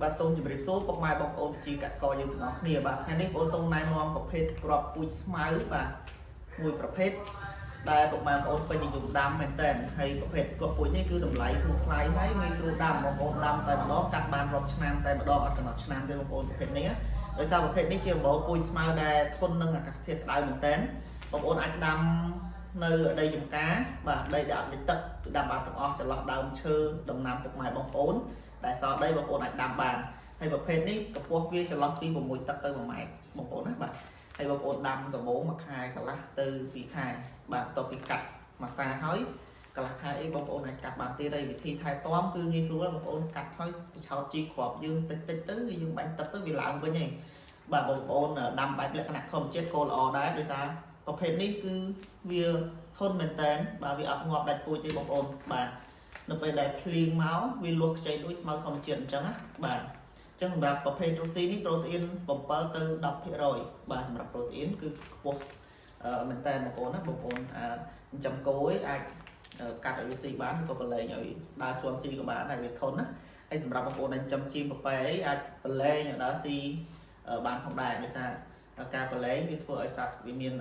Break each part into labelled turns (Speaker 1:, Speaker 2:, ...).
Speaker 1: បាទសូមជម្រាបសួរពុកម៉ែបងប្អូនជាកសិករយើងទាំងអស់គ្នាបាទថ្ងៃនេះបងប្អូនសូមណែនាំប្រភេទគ្រាប់ពូជស្មៅបាទមួយប្រភេទដែលពុកម៉ែបងប្អូនពេញនិយមដាំមែនតើហើយប្រភេទគ្រាប់ពូជនេះគឺតម្លៃធូរថ្លៃហើយងាយស្រួលដាំបងប្អូនដាំតែម្ដងកាត់បានរាប់ឆ្នាំតែម្ដងអត់កំណត់ឆ្នាំទេបងប្អូនប្រភេទនេះដោយសារប្រភេទនេះជាអំបូរពូជស្មៅដែលធន់នឹងអាកាសធាតុក្តៅមែនតើបងប្អូនអាចដាំនៅដីចម្ការបាទដីដែលអត់លិចទឹកគឺដាំបានទាំងអស់ចន្លោះដើមឈើដំណាំពុកម៉ែបងប្អូនដែលសល់ដីបងប្អូនអាចដាំបានហើយប្រភេទនេះកម្ពស់វាចន្លោះពី6 ទឹកទៅ1 ម៉ែត្របងប្អូនណាបាទហើយបងប្អូនដាំដំបូងមួយខែកន្លះទៅ2 ខែបាទបន្ទាប់ពីកាត់មួយសាហើយកន្លះខែអីបងប្អូនអាចកាត់បានទៀតហើយវិធីថែទាំគឺងាយស្រួលបងប្អូនកាត់ហើយឆោតជីគ្រាប់យើងតិចតិចទៅយើងបាញ់ទឹកទៅវាឡើងវិញឯងបាទបងប្អូនដាំបែបលក្ខណៈធម្មជាតិក៏ល្អដែរដោយសារប្រភេទនេះគឺវាធន់មែនតើបាទវាអត់ងាប់ដាច់ពូជទេបងប្អូនបាទនៅពេលដែលភ្លៀងមកវាលួសខ្ចីដូចស្មៅធម្មជាតិអញ្ចឹងណាបាទអញ្ចឹងសម្រាប់ប្រភេទរុស្ស៊ីនេះប្រូតេអ៊ីន7ទៅ10% បាទសម្រាប់ប្រូតេអ៊ីនគឺខ្ពស់មែនតើបងប្អូនណាបងប្អូនចិញ្ចឹមគោឯងអាចកាត់ឲ្យវាស៊ីបានក៏ប្រឡែងឲ្យដើរជន់ស៊ីក៏បានហើយវាធន់ណាហើយសម្រាប់បងប្អូនដែលចិញ្ចឹមជីប្រប៉ែអីអាចប្រឡែងឲ្យដើរស៊ីបានផងដែរដោយសារការប្រឡែងវាធ្វើឲ្យសត្វវាមាន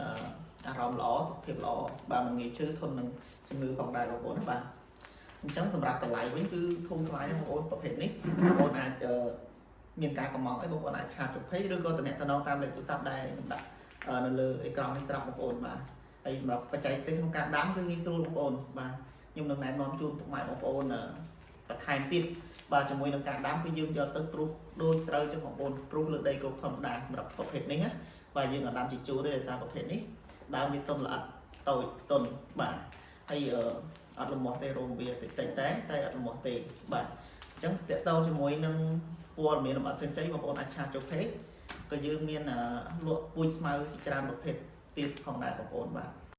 Speaker 1: អារម្មណ៍ល្អសុខភាពល្អបាទមិនងាយឈឺធន់នឹងជំងឺផងដែរបងប្អូនណាបាទអញ្ចឹងសម្រាប់តម្លៃវិញគឺធំថ្លៃបងប្អូនប្រភេទនេះបងប្អូនអាចមានការកំងអីបងប្អូនអាចឆាតជពេឬក៏តំណតាមលេខទូរស័ព្ទដែលខ្ញុំដាក់នៅលើអេក្រង់នេះស្រាប់បងប្អូនបាទហើយសម្រាប់បច្ចេកទេសក្នុងការដាំគឺងាយស្រួលបងប្អូនបាទខ្ញុំនឹងណែនាំជូនពុកម៉ែបងប្អូនបន្ថែមទៀតបាទជាមួយនឹងការដាំគឺយើងយកទៅព្រុសដូចស្រូវចឹងបងប្អូនព្រុសលើដីគោកធម្មតាសម្រាប់ប្រភេទនេះណាបាទយើងអាចដាំជាជួរទេដោយសារប្រភេទនេះដើមវាទុនល្អិតតូចទុនបាទហើយអត់លំមាស់ទេរោមវាតិចតែអត់លំមាស់ទេបាទអញ្ចឹងតកតងជាមួយនឹងព័ត៌មានលម្អិតផ្សេងៗបងប្អូនអាចឆាតចូលពេកក៏យើងមានលក់ពូជស្មៅជាច្រើនប្រភេទទៀតផងដែរបងប្អូនបាទ